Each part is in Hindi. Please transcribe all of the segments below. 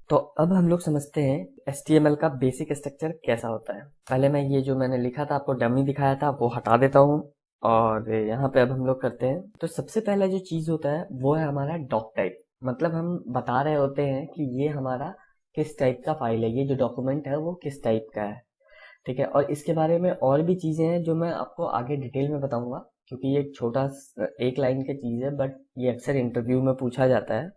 तो अब हम लोग समझते हैं HTML का बेसिक स्ट्रक्चर कैसा होता है। पहले मैं ये जो मैंने लिखा था आपको डमी दिखाया था वो हटा देता हूँ और यहाँ पे अब हम लोग करते हैं। तो सबसे पहला जो चीज होता है वो है हमारा डॉक टाइप। मतलब हम बता रहे होते हैं कि ये हमारा किस टाइप का फाइल है, ये जो डॉक्यूमेंट है वो किस टाइप का है। ठीक है, और इसके बारे में और भी चीजें हैं जो मैं आपको आगे डिटेल में बताऊंगा, क्योंकि ये एक एक लाइन की चीज है, बट ये अक्सर इंटरव्यू में पूछा जाता है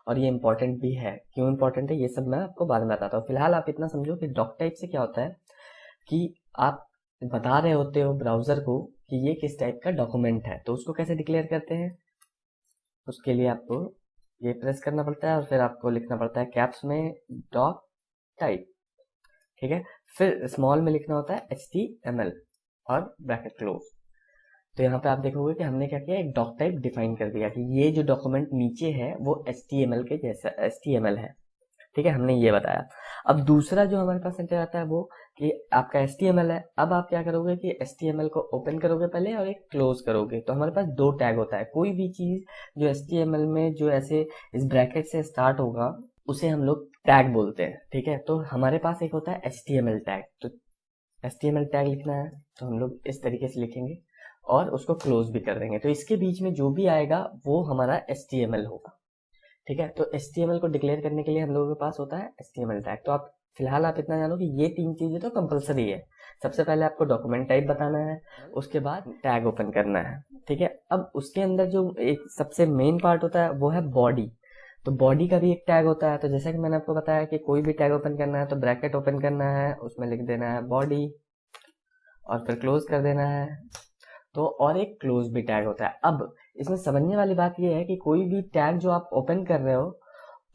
और ये इम्पोर्टेंट भी है। क्यों इम्पोर्टेंट है ये सब मैं आपको बाद में बताता हूँ। फिलहाल आप इतना समझो कि डॉक टाइप से क्या होता है कि आप बता रहे होते हो ब्राउजर को कि ये किस टाइप का डॉक्यूमेंट है। तो उसको कैसे डिक्लेयर करते हैं, उसके लिए आपको ये प्रेस करना पड़ता है और फिर आपको लिखना पड़ता है कैप्स में डॉक टाइप। ठीक है, फिर स्मॉल में लिखना होता है HTML और ब्रैकेट क्लोज। तो यहाँ पे आप देखोगे कि हमने क्या किया, एक डॉक टाइप डिफाइन कर दिया कि ये जो डॉक्यूमेंट नीचे है वो HTML के जैसा HTML है। ठीक है, हमने ये बताया। अब दूसरा जो हमारे पास सेंटर आता है वो कि आपका HTML है। अब आप क्या करोगे कि HTML को ओपन करोगे पहले और एक क्लोज करोगे। तो हमारे पास दो टैग होता है। कोई भी चीज जो HTML में जो ऐसे इस ब्रैकेट से स्टार्ट होगा उसे हम लोग टैग बोलते हैं। ठीक है, तो हमारे पास एक होता है HTML टैग। तो HTML टैग लिखना है तो हम लोग इस तरीके से लिखेंगे और उसको क्लोज भी कर देंगे। तो इसके बीच में जो भी आएगा वो हमारा HTML होगा। ठीक है, तो HTML को डिक्लेयर करने के लिए हम लोगों के पास होता है HTML टैग। तो आप फिलहाल आप इतना जानो कि ये तीन चीजें तो कंपलसरी है। सबसे पहले आपको डॉक्यूमेंट टाइप बताना है, उसके बाद टैग ओपन करना है। ठीक है, अब उसके अंदर जो एक सबसे मेन पार्ट होता है वो है बॉडी। तो बॉडी का भी एक टैग होता है। तो जैसा कि मैंने आपको बताया कि कोई भी टैग ओपन करना है तो ब्रैकेट ओपन करना है, उसमें लिख देना है बॉडी और फिर क्लोज कर देना है। तो और एक क्लोज भी टैग होता है। अब इसमें समझने वाली बात यह है कि कोई भी टैग जो आप ओपन कर रहे हो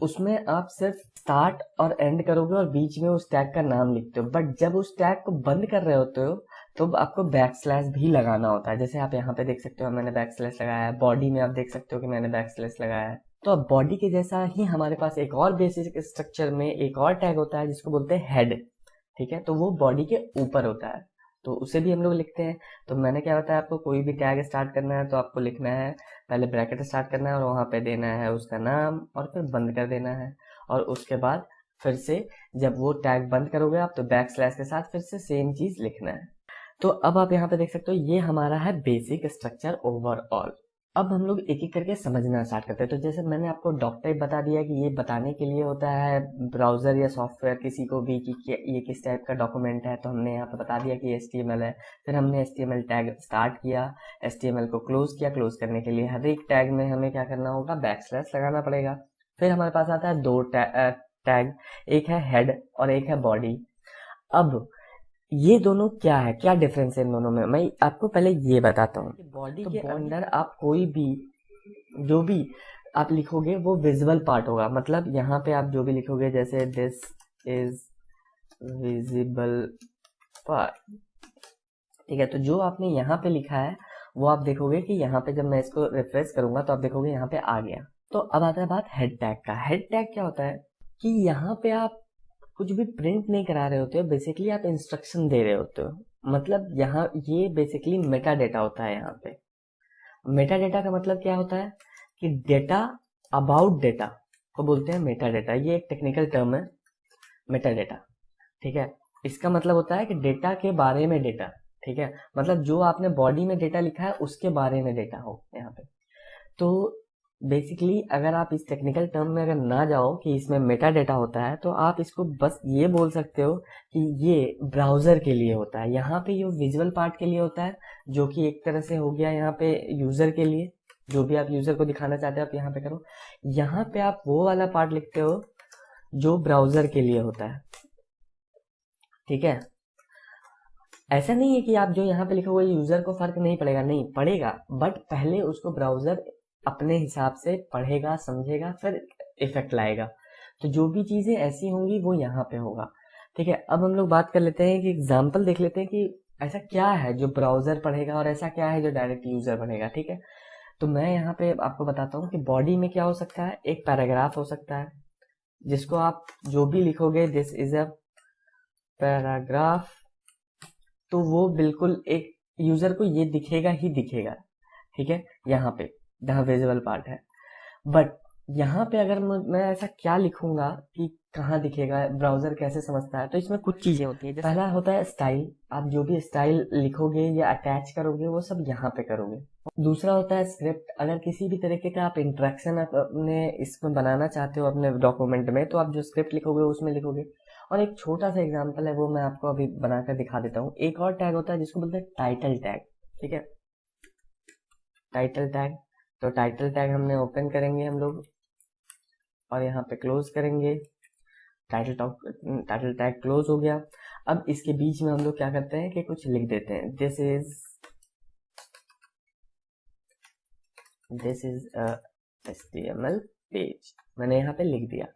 उसमें आप सिर्फ स्टार्ट और एंड करोगे और बीच में उस टैग का नाम लिखते हो। बट जब उस टैग को बंद कर रहे होते हो तो आपको बैक स्लैश भी लगाना होता है। जैसे आप यहाँ पे देख सकते हो मैंने बैक स्लैश लगाया है, बॉडी में आप देख सकते हो कि मैंने बैक स्लैश लगाया है। तो अब बॉडी के जैसा ही हमारे पास एक और बेसिक स्ट्रक्चर में एक और टैग होता है जिसको बोलते हैं हेड। ठीक है, तो वो बॉडी के ऊपर होता है, तो उसे भी हम लोग लिखते हैं। तो मैंने क्या बताया आपको, कोई भी टैग स्टार्ट करना है तो आपको लिखना है, पहले ब्रैकेट स्टार्ट करना है और वहां पे देना है उसका नाम और फिर बंद कर देना है। और उसके बाद फिर से जब वो टैग बंद करोगे आप तो बैक स्लैश के साथ फिर से सेम चीज लिखना है। तो अब आप यहाँ पे देख सकते हो ये हमारा है बेसिक स्ट्रक्चर ओवरऑल। अब हम लोग एक एक करके समझना स्टार्ट करते हैं। तो जैसे मैंने आपको डॉक टाइप बता दिया कि ये बताने के लिए होता है ब्राउजर या सॉफ्टवेयर किसी को भी कि ये किस टाइप का डॉक्यूमेंट है। तो हमने यहाँ पे बता दिया कि HTML है। फिर हमने HTML टैग स्टार्ट किया, HTML को क्लोज किया। क्लोज करने के लिए हर एक टैग में हमें क्या करना होगा, बैक स्लैश लगाना पड़ेगा। फिर हमारे पास आता है दो टैग, एक है हेड और एक है बॉडी। अब ये दोनों क्या है, क्या डिफरेंस है इन दोनों में, मैं आपको पहले ये बताता हूँ। बॉडी के अंदर आप कोई भी जो भी आप लिखोगे वो विजुअल पार्ट होगा। मतलब यहाँ पे आप जो भी लिखोगे जैसे दिस इज विजिबल पार्ट। ठीक है, तो जो आपने यहाँ पे लिखा है वो आप देखोगे कि यहाँ पे जब मैं इसको रिफ्रेश करूंगा तो आप देखोगे यहाँ पे आ गया। तो अब आता है बात हेड टैग का। हेड टैग क्या होता है कि यहाँ पे आप कुछ भी प्रिंट नहीं करा रहे होते हो, बेसिकली आप इंस्ट्रक्शन दे रहे होते हो। मतलब यहाँ ये बेसिकली मेटा डेटा होता है। यहाँ पे मेटा डेटा का मतलब क्या होता है कि डेटा अबाउट डेटा को बोलते हैं मेटा डेटा। ये एक टेक्निकल टर्म है मेटा डेटा। ठीक है, इसका मतलब होता है कि डेटा के बारे में डेटा। ठीक है, मतलब जो आपने बॉडी में डेटा लिखा है उसके बारे में डेटा हो यहाँ पे। तो बेसिकली अगर आप इस टेक्निकल टर्म में अगर ना जाओ कि इसमें मेटा डेटा होता है तो आप इसको बस ये बोल सकते हो कि ये ब्राउजर के लिए होता है। यहाँ पे ये विजुअल पार्ट के लिए होता है, जो कि एक तरह से हो गया यहाँ पे यूजर के लिए। जो भी आप यूजर को दिखाना चाहते हो आप यहाँ पे करो। यहाँ पे आप वो वाला पार्ट लिखते हो जो ब्राउजर के लिए होता है। ठीक है, ऐसा नहीं है कि आप जो यहाँ पे लिखोगे यूजर को फर्क नहीं पड़ेगा, नहीं पड़ेगा, बट पहले उसको ब्राउजर अपने हिसाब से पढ़ेगा समझेगा फिर इफेक्ट लाएगा। तो जो भी चीजें ऐसी होंगी वो यहाँ पे होगा। ठीक है, अब हम लोग बात कर लेते हैं कि एग्जाम्पल देख लेते हैं कि ऐसा क्या है जो ब्राउजर पढ़ेगा और ऐसा क्या है जो डायरेक्ट यूजर पढ़ेगा। ठीक है, तो मैं यहाँ पे आपको बताता हूँ कि बॉडी में क्या हो सकता है, एक पैराग्राफ हो सकता है जिसको आप जो भी लिखोगे दिस इज अ पैराग्राफ, तो वो बिल्कुल एक यूजर को ये दिखेगा ही दिखेगा। ठीक है, यहाँ पे जहाँ विजुअल पार्ट है। बट यहाँ पे अगर मैं ऐसा क्या लिखूंगा कि कहाँ दिखेगा, ब्राउजर कैसे समझता है। तो इसमें कुछ चीजें होती है। पहला होता है स्टाइल, आप जो भी स्टाइल लिखोगे या अटैच करोगे वो सब यहाँ पे करोगे। दूसरा होता है स्क्रिप्ट, अगर किसी भी तरीके का आप इंटरेक्शन अपने इसमें बनाना चाहते हो अपने डॉक्यूमेंट में, तो आप जो स्क्रिप्ट लिखोगे उसमें लिखोगे। और एक छोटा सा एग्जांपल है, वो मैं आपको अभी बनाकर दिखा देता हूँ। एक और टैग होता है जिसको बोलते हैं टाइटल टैग, ठीक है, टाइटल टैग। तो टाइटल टैग हमने ओपन करेंगे हम लोग और यहाँ पे क्लोज करेंगे। टाइटल टैग क्लोज हो गया। अब इसके बीच में हम लोग क्या करते हैं कि कुछ लिख देते हैं, दिस इज HTML पेज, मैंने यहाँ पे लिख दिया।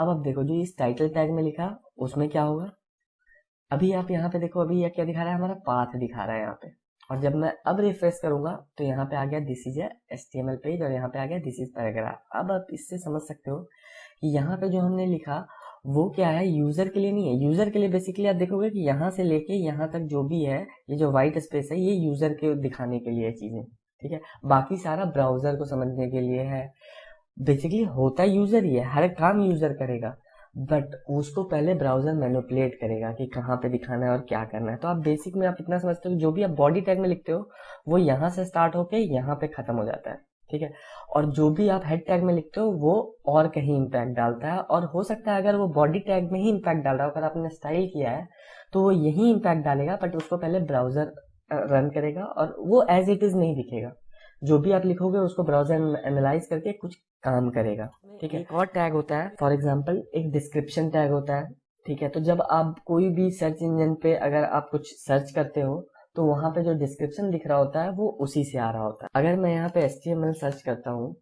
अब देखो जो इस टाइटल टैग में लिखा उसमें क्या होगा, अभी आप यहाँ पे देखो, अभी यह क्या दिखा रहा है, हमारा पाथ दिखा रहा है यहाँ पे। और जब मैं अब रिफ्रेश करूंगा तो यहाँ पे आ गया दिस इज HTML पेज और यहाँ पे आ गया दिस इज पैराग्राफ। अब आप इससे समझ सकते हो कि यहाँ पे जो हमने लिखा वो क्या है, यूजर के लिए नहीं है। यूजर के लिए बेसिकली आप देखोगे कि यहाँ से लेके यहाँ तक जो भी है, ये जो व्हाइट स्पेस है ये यूजर के दिखाने के लिए चीजें, ठीक है। बाकी सारा ब्राउजर को समझने के लिए है। बेसिकली होता यूजर ही है, हर काम यूजर करेगा, बट उसको पहले ब्राउजर मैनिपुलेट करेगा कि कहाँ पे दिखाना है और क्या करना है। तो आप बेसिक में आप इतना समझते हो, जो भी आप बॉडी टैग में लिखते हो वो यहाँ से स्टार्ट होके यहाँ पे खत्म हो जाता है, ठीक है। और जो भी आप हेड टैग में लिखते हो वो और कहीं इम्पैक्ट डालता है, और हो सकता है अगर वो बॉडी टैग में ही इम्पैक्ट डाल रहा हो, अगर आपने स्टाइल किया है तो वो यही इम्पैक्ट डालेगा, बट उसको पहले ब्राउजर रन करेगा और वो एज इट इज नहीं दिखेगा। जो भी आप लिखोगे उसको ब्राउजर एनालाइज करके कुछ काम करेगा, ठीक है। एक और टैग होता है, फॉर एग्जांपल एक डिस्क्रिप्शन टैग होता है, ठीक है। तो जब आप कोई भी सर्च इंजन पे अगर आप कुछ सर्च करते हो तो वहां पे जो डिस्क्रिप्शन दिख रहा होता है वो उसी से आ रहा होता है। अगर मैं यहाँ पे HTML सर्च करता हूँ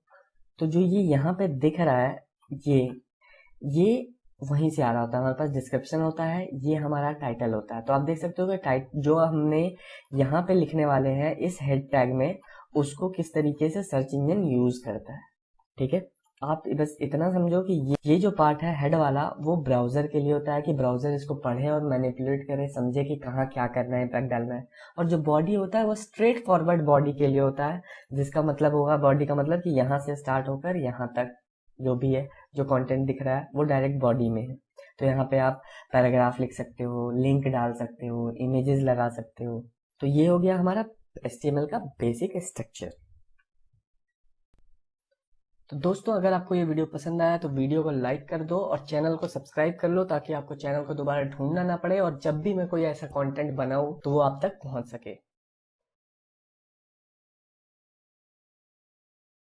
तो जो ये यहाँ पे दिख रहा है ये वहीं से आ रहा होता है। हमारे पास डिस्क्रिप्शन होता है, ये हमारा टाइटल होता है। तो आप देख सकते हो कि जो हमने यहाँ पे लिखने वाले हैं इस हेड टैग में, उसको किस तरीके से सर्च इंजन यूज करता है, ठीक है। आप बस इतना समझो कि ये जो पार्ट है हेड वाला वो ब्राउजर के लिए होता है कि ब्राउजर इसको पढ़े और मैनिपुलेट करे, समझे कि कहाँ क्या करना है, इम्पैक्ट डालना है। और जो बॉडी होता है वो स्ट्रेट फॉरवर्ड बॉडी के लिए होता है, जिसका मतलब होगा, बॉडी का मतलब कि यहाँ से स्टार्ट होकर यहाँ तक जो भी है, जो कंटेंट दिख रहा है वो डायरेक्ट बॉडी में है। तो यहाँ पे आप पैराग्राफ लिख सकते हो, लिंक डाल सकते हो, इमेजेस लगा सकते हो। तो ये हो गया हमारा HTML का बेसिक स्ट्रक्चर। तो दोस्तों अगर आपको ये वीडियो पसंद आया तो वीडियो को लाइक कर दो और चैनल को सब्सक्राइब कर लो, ताकि आपको चैनल को दोबारा ढूंढना ना पड़े और जब भी मैं कोई ऐसा कंटेंट बनाऊं तो वो आप तक पहुंच सके।